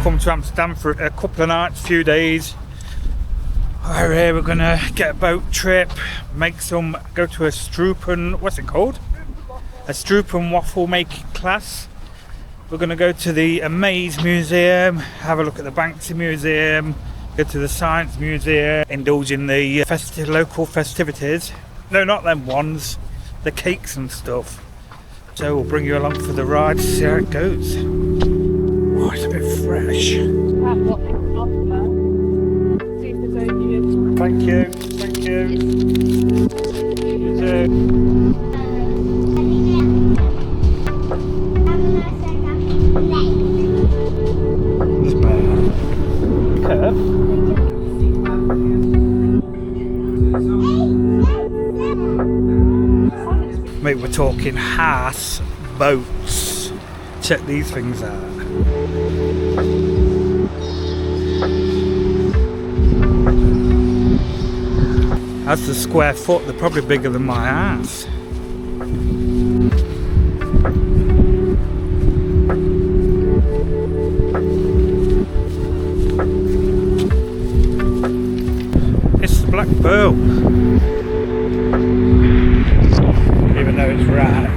come to Amsterdam for a couple of nights, few days. We're gonna get a boat trip, go to a what's it called? A stroopwafel making class. We're gonna go to the AMAZE museum, have a look at the Banksy museum, go to the science museum, indulge in the local festivities. No, not them ones, the cakes and stuff. So we'll bring you along for the ride to see how it goes. Oh, it's a bit fresh. Thank you, thank you. You too. This man. Curve. Mate, we're talking Haas boats. Check these things out. That's the square foot, they're probably bigger than my ass. It's the Black Pearl. Even though it's round.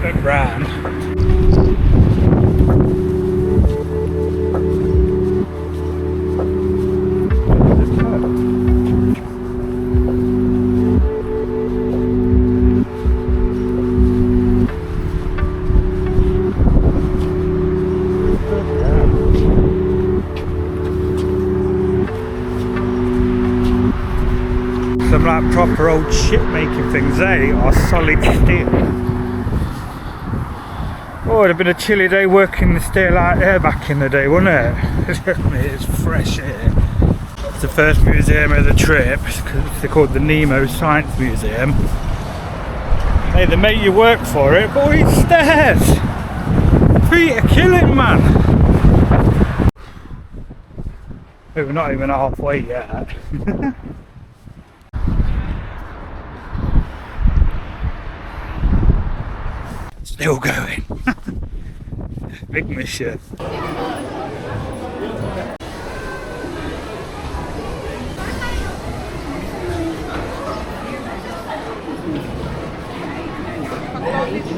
Some like proper old ship making things, they are solid steel. Oh, it'd have been a chilly day working the steel out here back in the day, wouldn't it? It's fresh here. It's the first museum of the trip, they're called the Nemo Science Museum. Hey, they make you work for it, but these stairs! Feet are killing, man! We're not even halfway yet. Still going. Big mission.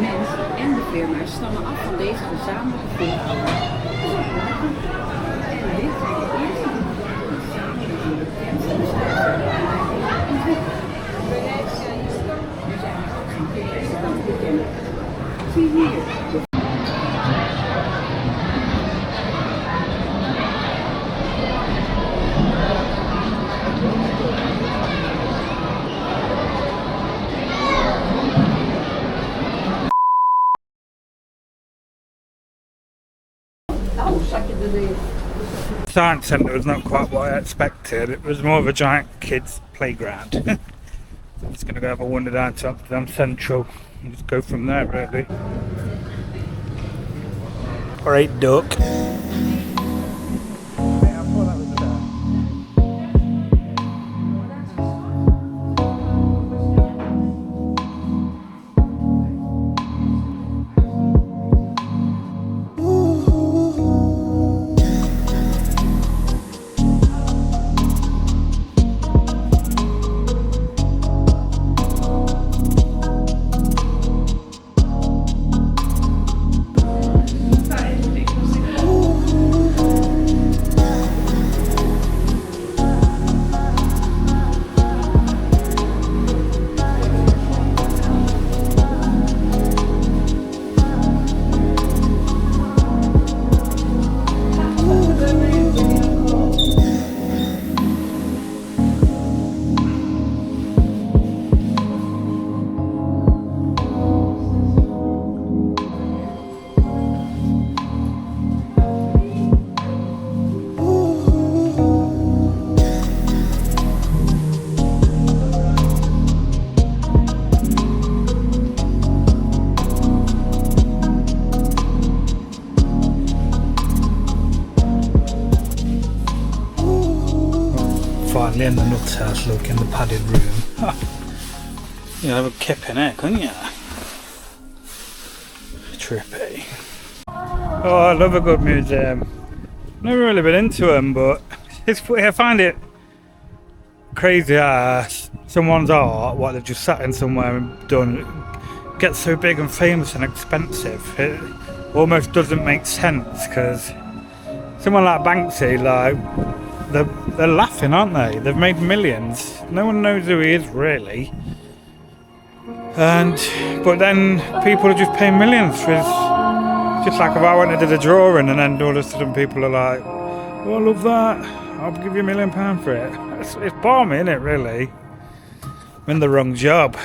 Mensen en de firma's stammen af van deze gezamenlijke voorkeur. En dit zijn de eerste die samen met de bekendste Er zijn ook geen eerste kant bekend. Zie hier. Science centre was not quite what I expected. It was more of a giant kids' playground. I'm just going to go have a wander down to Amsterdam Central and just go from there, really. Alright, duck. Finally in the nuts house look in the padded room. You'll have a kip in it, couldn't you? Trippy. Oh, I love a good museum. Never really been into them, but I find it crazy how someone's art, what they've just sat in somewhere and done, gets so big and famous and expensive. It almost doesn't make sense, because someone like Banksy, like, they're laughing, aren't they? They've made millions. No one knows who he is, really. But then people are just paying millions for his. Just like if I went and did a drawing and then all of a sudden people are like, oh, I love that, I'll give you £1 million for it. It's balmy, isn't it, really? I'm in the wrong job.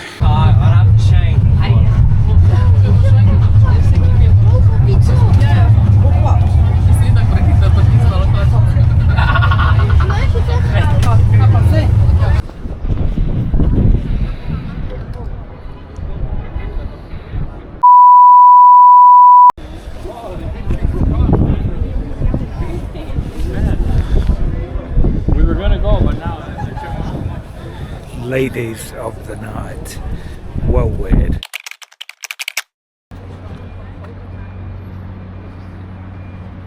Ladies of the night. Well, weird.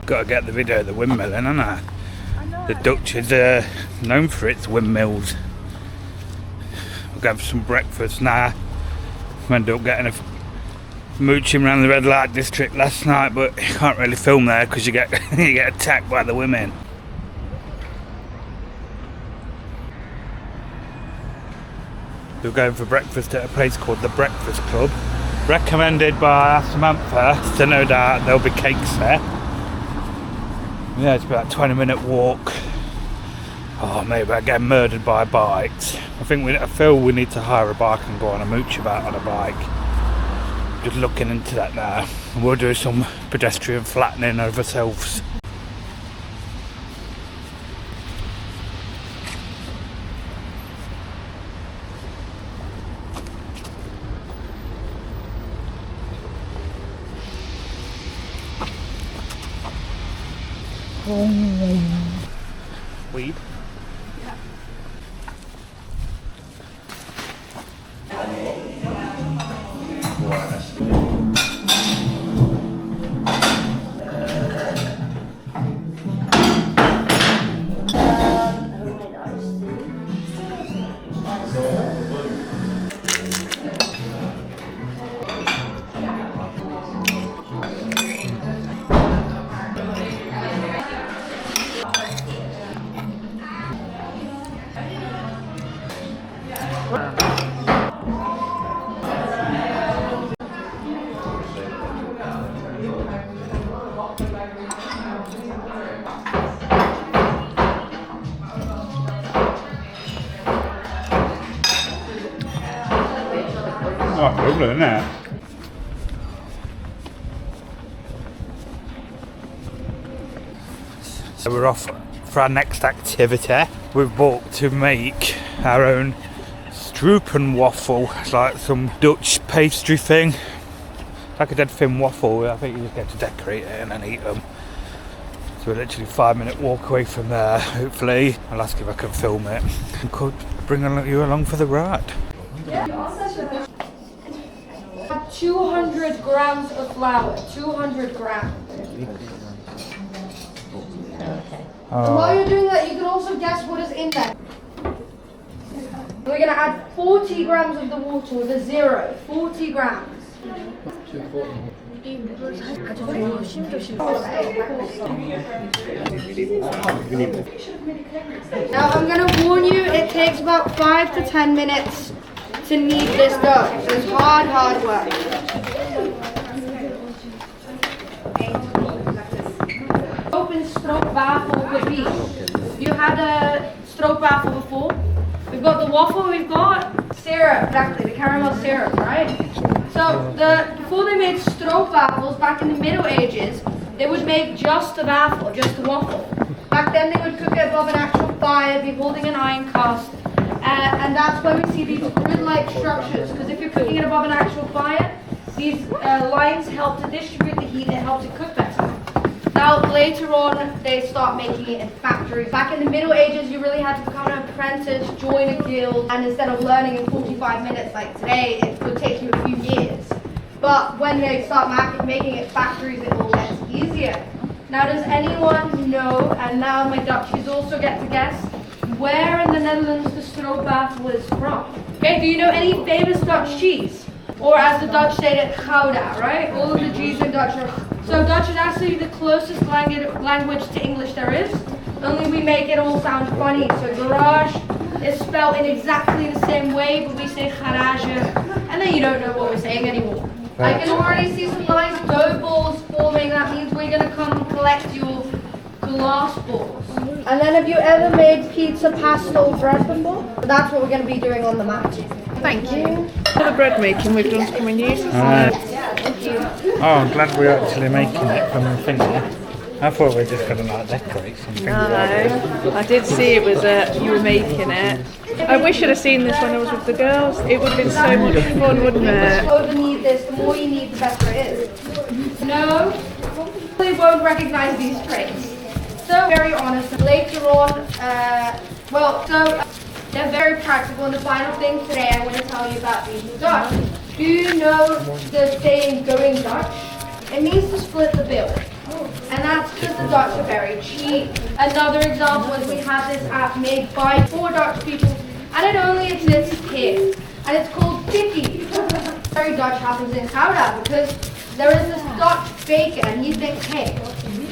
Gotta get the video of the windmill in, haven't I? The Dutch is known for its windmills. We'll go have some breakfast now. We ended up getting a mooching around the red light district last night, but you can't really film there because you get you get attacked by the women. We're going for breakfast at a place called the Breakfast Club, recommended by Samantha, so no doubt there'll be cakes there. Yeah, it's about a 20-minute walk. Oh, maybe I get murdered by bikes. I feel we need to hire a bike and go on a mooch about on a bike. Just looking into that now. We'll do some pedestrian flattening of ourselves. Weed. Oh, lovely, isn't it? So we're off for our next activity. We've bought to make our own stroopwafel. It's like some Dutch pastry thing. Like a dead thin waffle. I think you just get to decorate it and then eat them. So we're literally a 5-minute walk away from there. Hopefully, I'll ask if I can film it. I could bring you along for the ride. 200 grams of flour, 200 grams. And while you're doing that, you can also guess what is in there. We're going to add 40 grams of the water with a 0, 40 grams. Now I'm going to warn you, it takes about 5 to 10 minutes to knead this dough. So it's hard work. Open stroopwafel with me. You had a stroopwafel before? We've got the waffle, we've got syrup, exactly, the caramel syrup, right? So before they made stroopwafels back in the Middle Ages, they would make just a waffle, just a waffle. Back then they would cook it above an actual fire, be holding an iron cast. And that's why we see these grid-like structures, because if you're cooking it above an actual fire, these lines help to distribute the heat and help to cook better. Now, later on, they start making it in factories. Back in the Middle Ages, you really had to become an apprentice, join a guild, and instead of learning in 45 minutes like today, it would take you a few years. But when they start making it factories, it all gets easier. Now does anyone know, and now my Dutchies also get to guess, where in the Netherlands the stroopwafel is from? Okay, do you know any famous Dutch cheese? Or as the Dutch say it, Gouda, right? All of the G's in Dutch are... So Dutch is actually the closest language to English there is, only we make it all sound funny. So garage is spelled in exactly the same way, but we say garage, and then you don't know what we're saying anymore. I can already see some nice dough balls forming. That means we're going to come and collect your glass balls. And then have you ever made pizza, pasta or bread before? That's what we're going to be doing on the mat. Thank you. For the bread making we've done some use. Thank you. Oh, I'm glad we're actually making it from the finger. I thought we were just going to like decorate something. No, I did see it was you were making it. I wish I'd have seen this when I was with the girls. It would have been so much fun, wouldn't it? Over need this, the more you need, the better it is. No, they won't recognize these traits. So very honest. Later on, they're very practical. And the final thing today, I want to tell you about these in Dutch. Do you know the saying "going Dutch"? It means to split the bill. And that's because the Dutch are very cheap. Another example is we have this app made by 4 Dutch people, and it only exists here. And it's called Tikkie. Very Dutch happens in Gouda because there is this Dutch baker and he thinks, hey,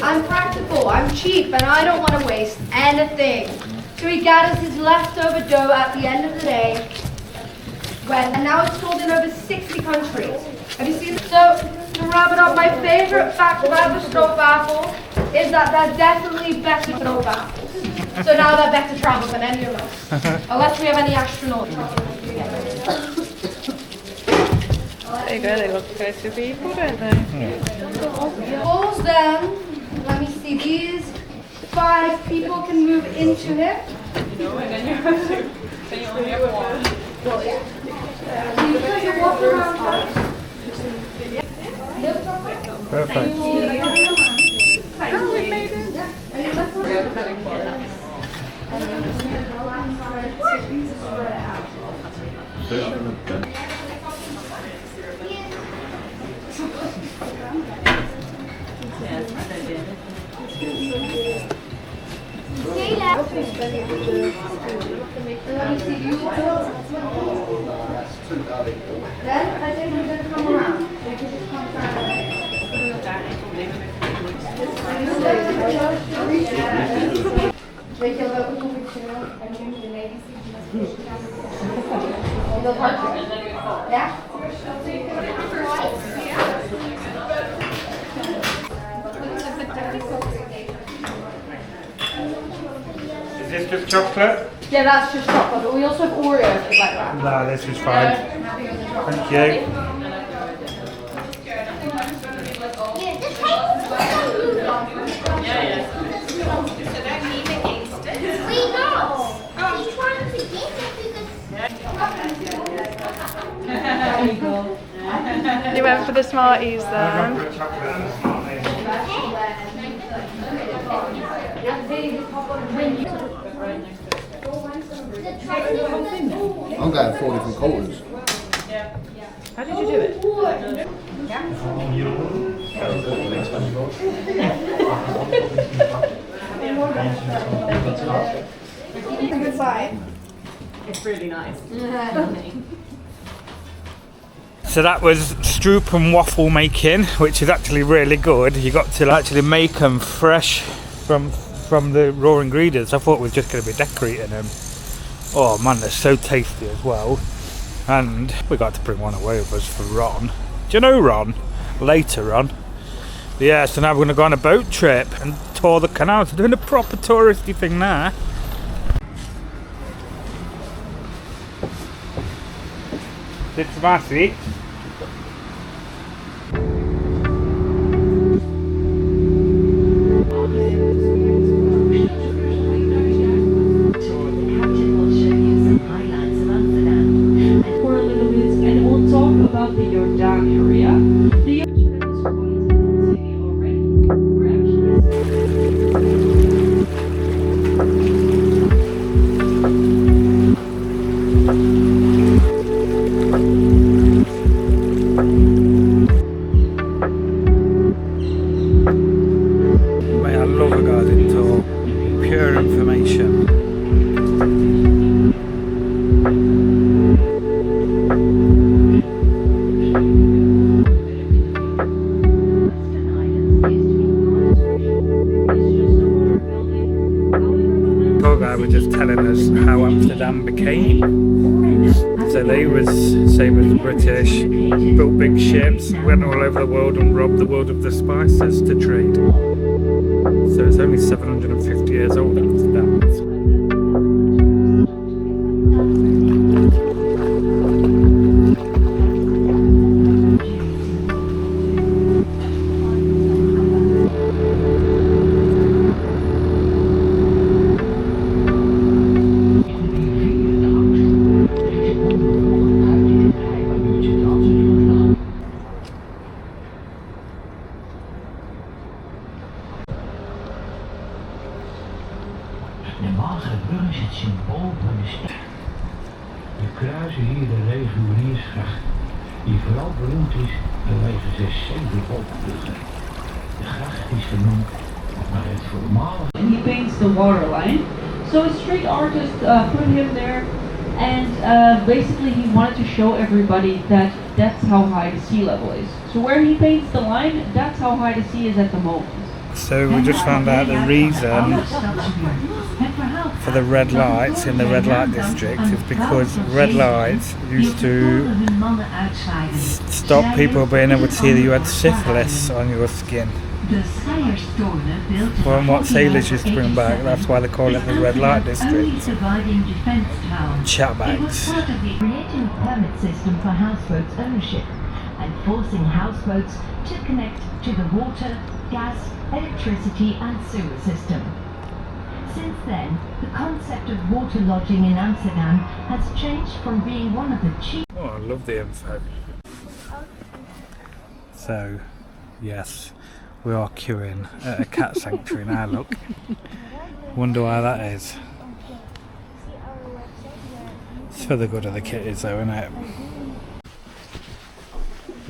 I'm practical, I'm cheap, and I don't want to waste anything. So he gathers his leftover dough at the end of the day, and now it's sold in over 60 countries. Have you seen it? So, to wrap it up, my favorite fact about the stroopwafel is that they're definitely better stroopwafels. So now they're better travel than any of us. Unless we have any astronauts. There you go, they look good to people, don't they? Balls then, let me see, these 5 people can move into it. No, and then you have to, then you only have one. Well, yeah. So you put your walk around first. Perfect. Then I think we're going to come around. We can just come around. Weet je welke professioneel en nu de medische dat hard ja? Is this just chocolate? Yeah, that's just chocolate, but we also have Oreos if you like that. No, this is fine. Thank you. You went for the Smarties then. I'm going 4 different quarters. How did you do it? Goodbye. It's really nice. So that was stroop and waffle making, which is actually really good. You got to actually make them fresh from the raw ingredients. I thought we were just going to be decorating them. Oh man, they're so tasty as well. And we got to bring one away with us for Ron. Do you know Ron? Later on. Yeah, so now we're going to go on a boat trip and tour the canals. We're doing a proper touristy thing there. It's massive. guy was just telling us how Amsterdam became. So they was same as the British, built big ships, went all over the world and robbed the world of the spices to trade. So it's only 750 years old, Amsterdam. De magere brug is het symbool van de stad. We kruisen hier de reguliersgracht, die vooral beroemd is vanwege zijn 7 bootbruggen. De gracht is genoemd naar het voormalige. And he paints the waterline. So a street artist put him there, and basically he wanted to show everybody that that's how high the sea level is. So where he paints the line, that's how high the sea is at the moment. So we just found out the reason for the red lights in the red light district is because red lights used to stop people being able to see that you had syphilis on your skin. From what sailors used to bring back, that's why they call it the red light district. Chatbags. Creating a permit system for houseboats ownership and forcing houseboats to connect to the water, gas, electricity and sewer system. Since then, the concept of water lodging in Amsterdam has changed from being one of the cheap. Oh, I love the info. So, yes, we are queuing at a cat sanctuary now, look. Wonder why that is. It's for the good of the kitties though, isn't it?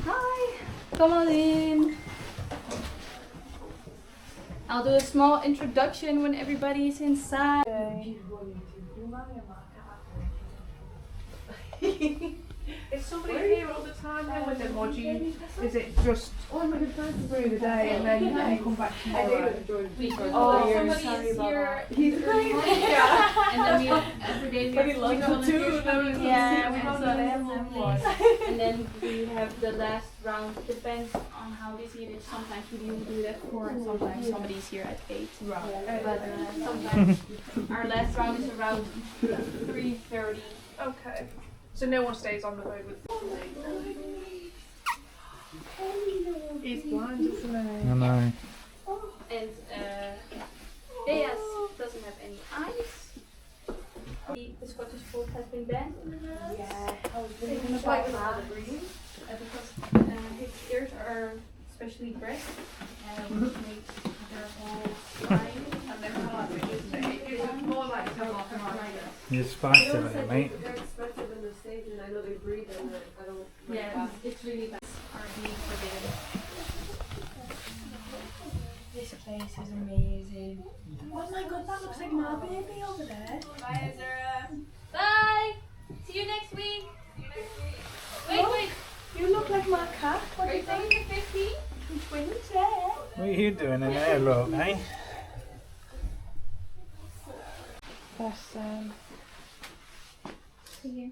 Hi, come on in. I'll do a small introduction when everybody's inside. Is somebody here all the time then with them, or do you, is it just through the day and then you come back tomorrow? Somebody is here. He's great. And then we every day we have volunteers coming. Yeah, we have and then we have the last round. Depends on how busy it is. Sometimes we do that 4 and sometimes somebody's here at 8. Right. But sometimes our last round is around 3:30. Okay. So no one stays on the boat with. He's blind, isn't he? I know. And Deas doesn't have any eyes. The Scottish fold has been banned. Yeah, it's like because his ears are specially bred, which makes their whole spine. And they're more like it, isn't it? It's more like to off and on. You're spicy with it, mate. They're expensive in the States and I know they breed them, but I don't like Yeah, that. it's really bad. Are being forbidden. This place is amazing. Oh my god, that looks like my baby over there. Bye, Ezra. Bye. See you next week. Wait. You look like my cat. What Are do you you coming think? to 50? Twins, yeah. What are you doing in there, look, eh? That's Here.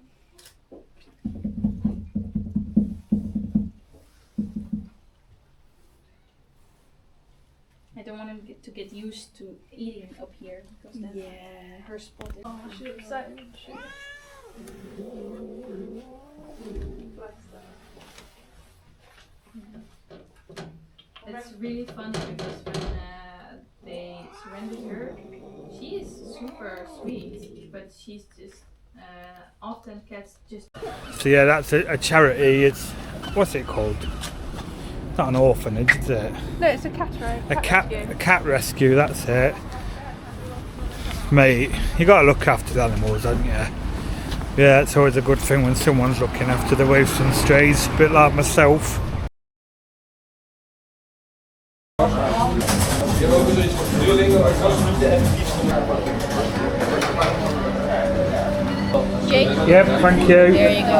I don't want him to get used to eating up here because then her spot is. oh, she looks so It's really funny because when they surrender her, she is super sweet, but she's just often cats just. So yeah, that's a charity. It's, what's it called? It's not an orphanage, is it? No, it's a cat rescue. A cat rescue, that's it. Mate, you gotta look after the animals, haven't you? Yeah, it's always a good thing when someone's looking after the waifs and strays, a bit like myself. Jake? Yep, thank you. There you go.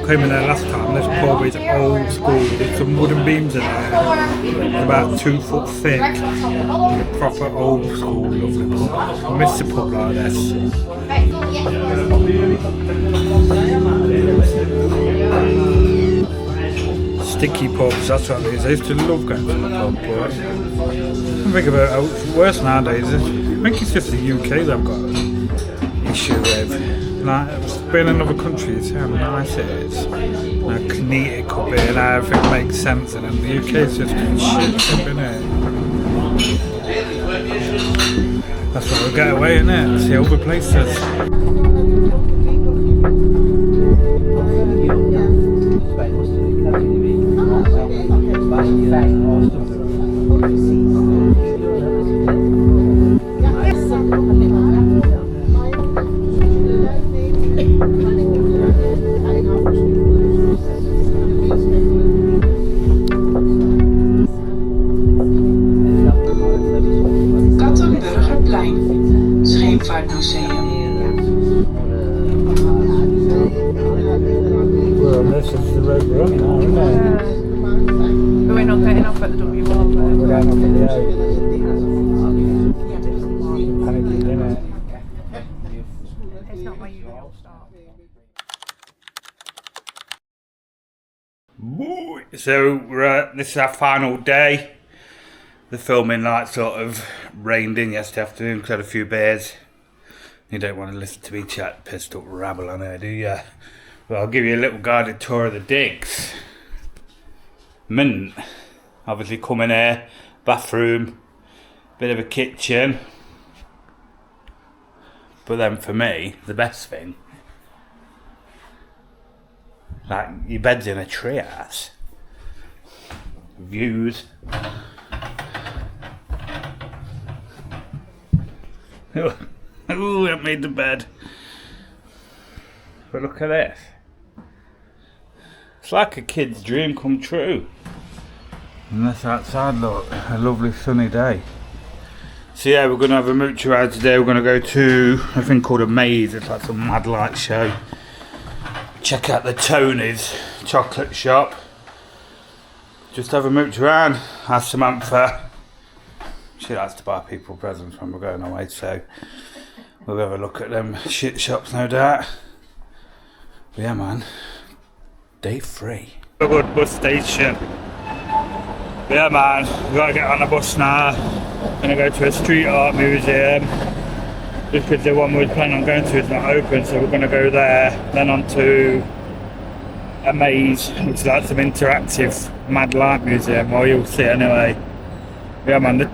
came in there last time. This pub is old school. There's some wooden beams in there. It's about 2 foot thick. Proper old school, lovely pub. I miss a pub like this. Sticky pubs, that's what it is. I used to love going to the pub, but I think about how it's worse nowadays. I think it's just the UK they've got an issue with. Like, being in another country, it's how nice it is. How neat it could be and how everything makes sense. And in the UK, it's just shit, isn't it? That's why we get away, innit? See other places. Well, this is the road we're on now, isn't it? But we're not getting off at the W1. We're going off at the 8. Panicking, innit? It's not my usual start. So this is our final day. The filming like sort of rained in yesterday afternoon because I had a few beers. You don't want to listen to me chat pissed up rabble on here, do you? But I'll give you a little guided tour of the digs. Mint. Obviously come in here, bathroom, bit of a kitchen. But then for me, the best thing, like your bed's in a tree house. Views. Ooh, that made the bed. But look at this. It's like a kid's dream come true. And that's outside, look. A lovely sunny day. So yeah, we're going to have a mooch around today. We're going to go to a thing called AMAZE. It's like some mad light show. Check out the Tony's chocolate shop. Just have a mooch around. Ask Samantha. She likes to buy people presents when we're going away, so we'll have a look at them shit shops, no doubt. But yeah, man, day 3. A good bus station. But yeah, man, we gotta get on the bus now. Gonna go to a street art museum. Just because the one we were planning on going to is not open, so we're gonna go there. Then on to AMAZE, which is like some interactive mad light museum. Well, you'll see anyway. Yeah, man.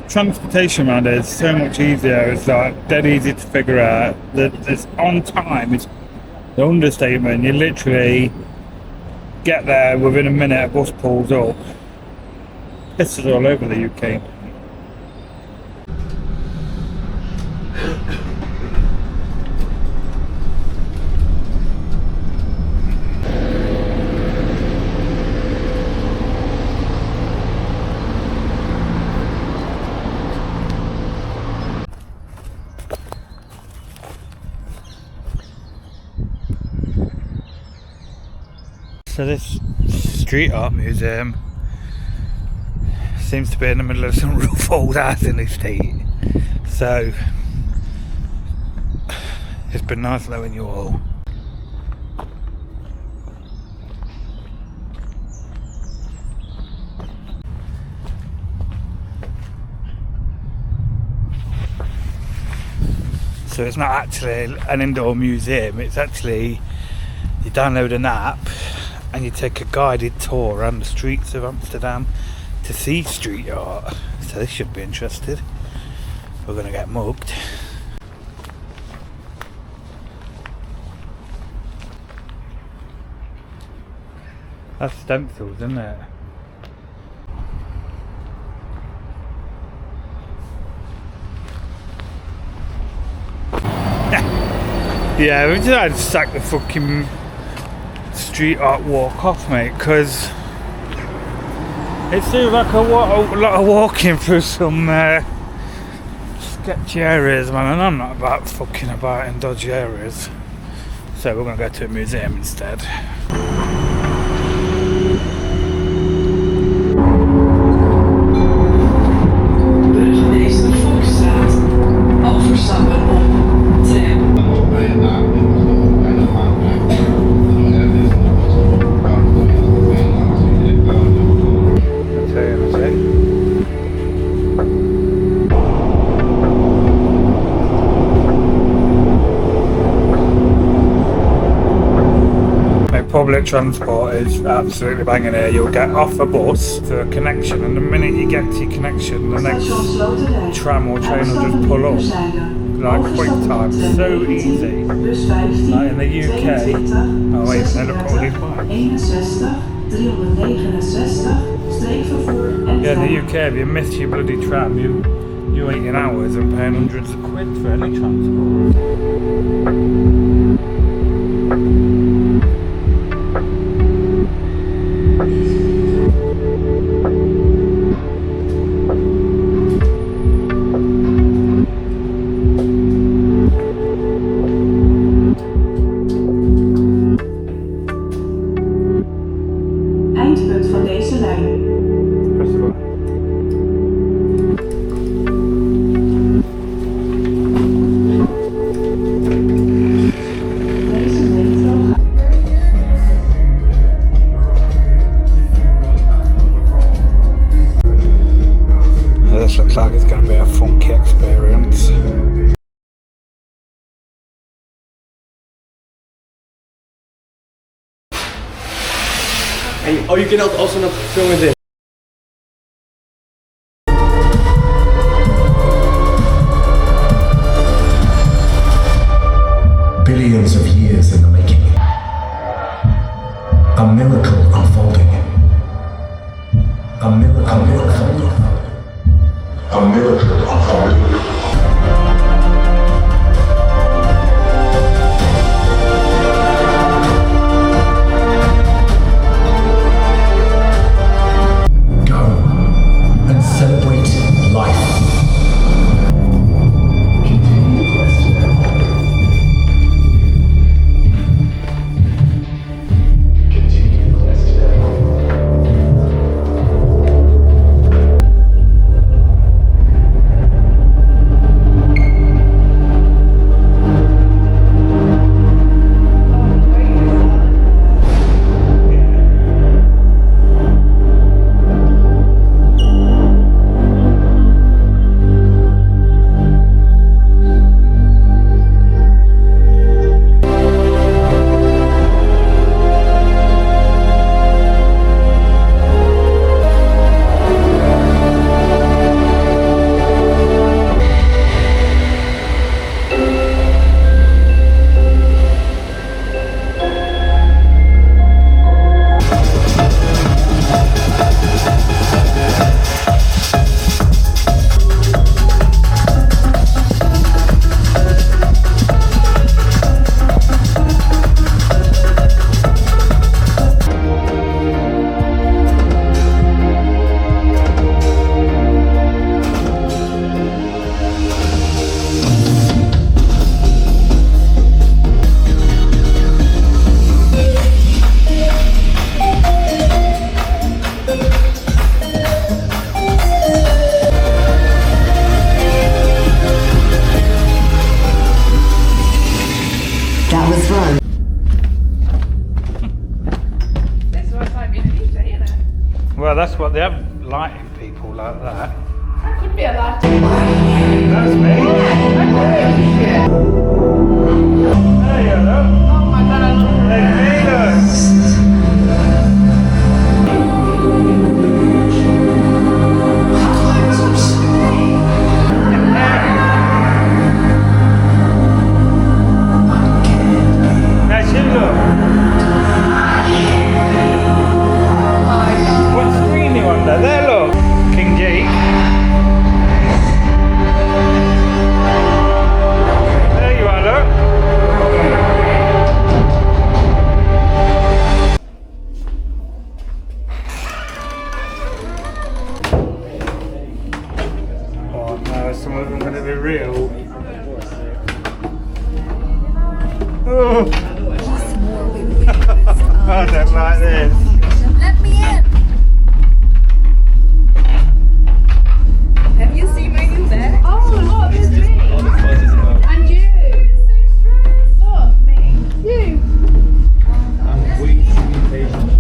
Transportation around here is so much easier. It's like dead easy to figure out. It's on time. It's the understatement. You literally get there within a minute. A bus pulls up. This is all over the UK. So this street art museum seems to be in the middle of some rough old housing estate. So it's been nice knowing you all. So it's not actually an indoor museum, it's actually, you download an app and you take a guided tour around the streets of Amsterdam to see street art. So this should be interesting. We're going to get mugged. That's stencils, isn't it? Yeah, we decided to sack the fucking street art walk off, mate, because it seems like a lot of walking through some sketchy areas, man, and I'm not about fucking about in dodgy areas. So we're going to go to a museum instead. Burgemeester Volksstraat. Overstappen op tram. Public transport is absolutely banging here. You'll get off a bus to a connection, and the minute you get to your connection, the next tram or train will just pull up. Like quick time, so easy. Like in the UK, oh wait, they look at all these bikes. Yeah, in the UK, if you miss your bloody tram, you're waiting hours and paying hundreds of quid for any transport. Eindpunt van deze lijn. This looks like it's going to be a funky experience. Oh, you can also not film with this. Billions of years in the making. A miracle unfolding. A miracle unfolding. A miracle unfolding. Well, that's what they have, lighting people like that. That could be a light. That's me. There you go. Oh my god, I love There's me, That's you, look. What screen are you on there? There, look. King G. There you are, look. Oh no, some of them are going to be real. Oh. I don't like this. Let me in. Have you seen my new bag? Oh, look, it's me. And you. Look, me. You. I'm way too impatient.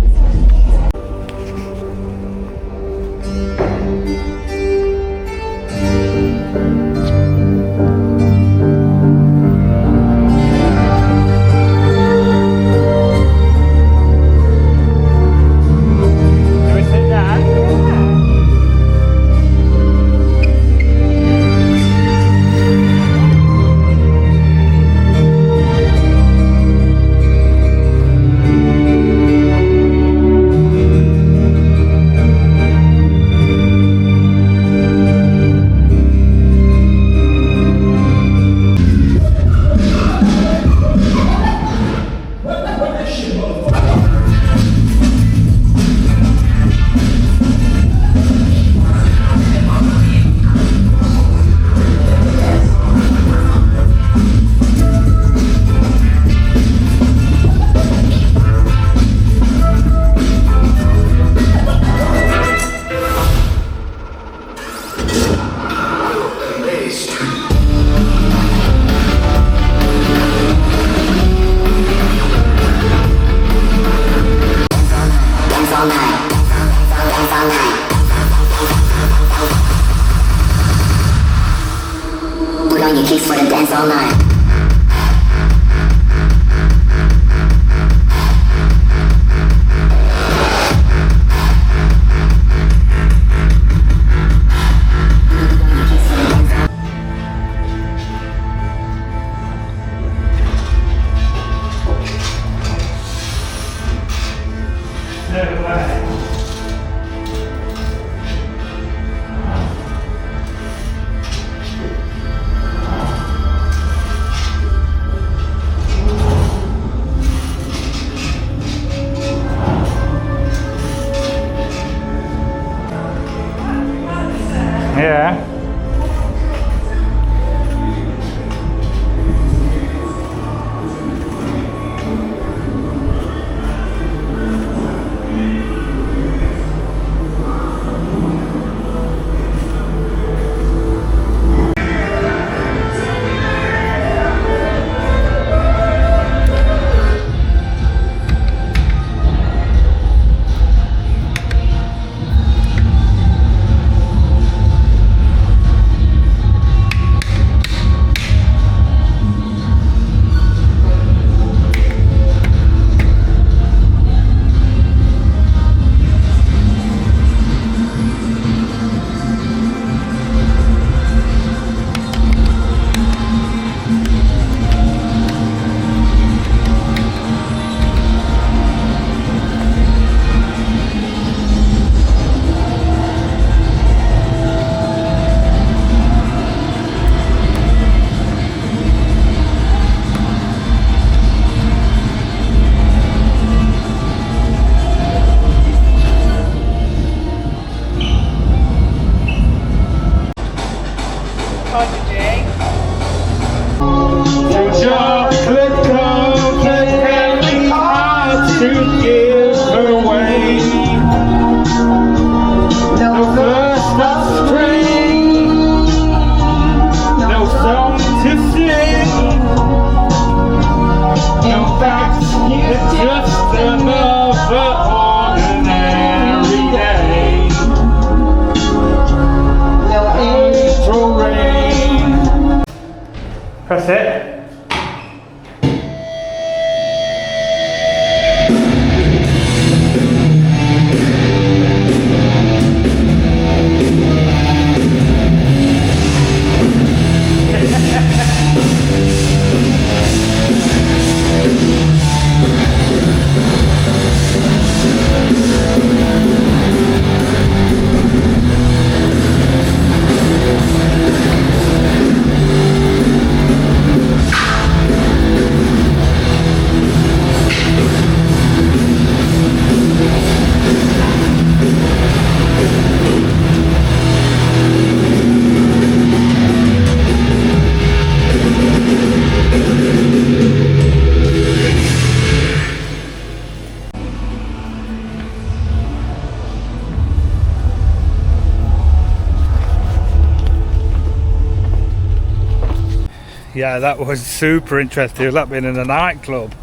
Yeah, that was super interesting. It was like being in a nightclub.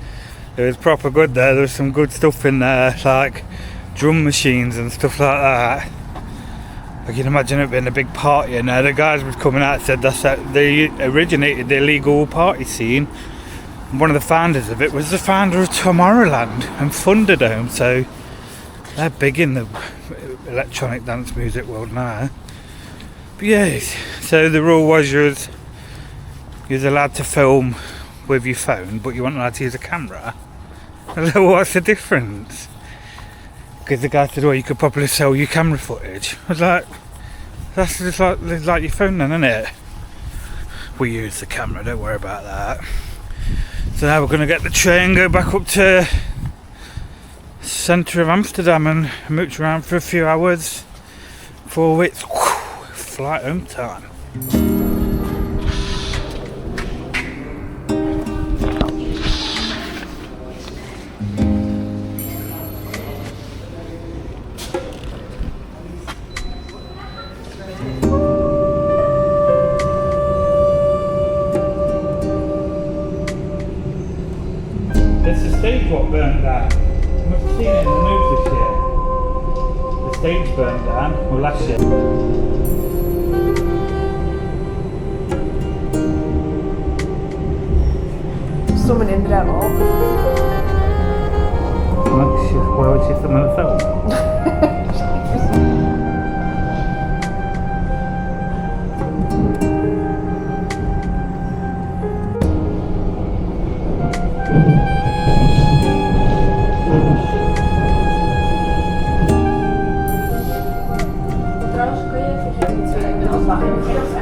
It was proper good there. There was some good stuff in there, like drum machines and stuff like that. I can imagine it being a big party in there. The guys was coming out and said that they originated the illegal party scene. One of the founders of it was the founder of Tomorrowland and Thunderdome, so they're big in the electronic dance music world now. But yeah, so the rule was you was allowed to film with your phone, but you weren't allowed to use a camera. What's the difference? Because the guy said, well, you could probably sell your camera footage. I was like, that's just like your phone then, isn't it? We use the camera, don't worry about that. So now we're going to get the train, go back up to centre of Amsterdam and mooch around for a few hours before it's flight home time. There's a stage what burned down. You must have seen it in the news this year. The stage burned down, or last year. Someone in there all. Why would she film the film? Trouwens kun je vergeten dat als wacht even zeggen.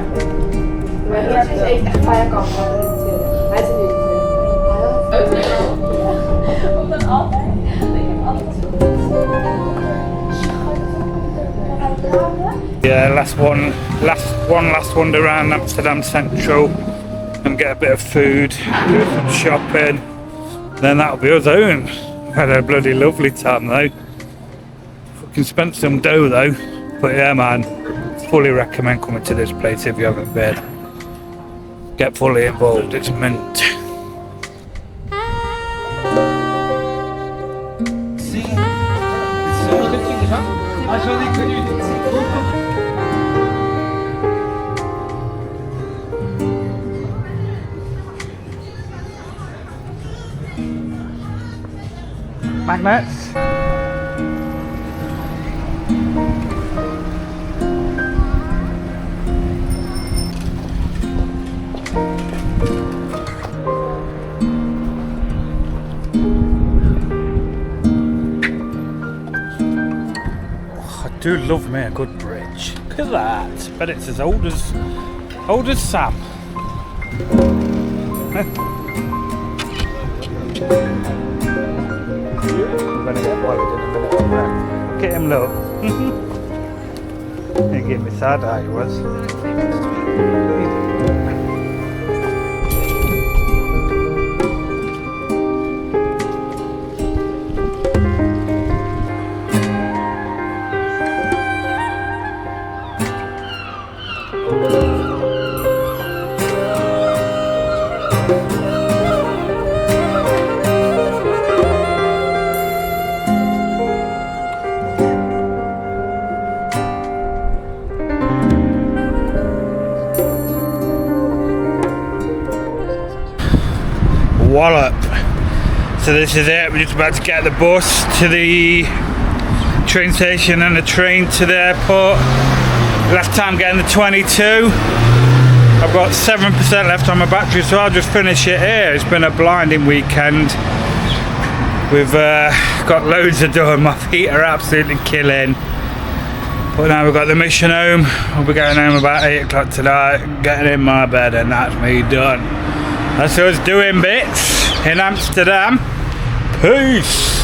Maar eerst is even echt firecamp natuurlijk. Hij is er nu natuurlijk. Omdat altijd. Ik heb altijd zo. Yeah, last wander around Amsterdam Central and get a bit of food, do some shopping. Then that'll be us home. Had a bloody lovely time though. Fucking spent some dough though. But yeah man, fully recommend coming to this place if you haven't been. Get fully involved, it's mint. Magnets. I do love me a good bridge. Look at that. Bet it's as old as Sam. Gonna get worried in a minute. Look at him, look. He gave me sad eye, he was. Wallop. So this is it, we're just about to get the bus to the train station and the train to the airport. Last time getting the 22. I've got 7% left on my battery, so I'll just finish it here. It's been a blinding weekend. We've got loads of done, my feet are absolutely killing. But now we've got the mission home. We'll be getting home about 8 o'clock tonight, getting in my bed, and that's me done. That's us doing bits in Amsterdam. Peace!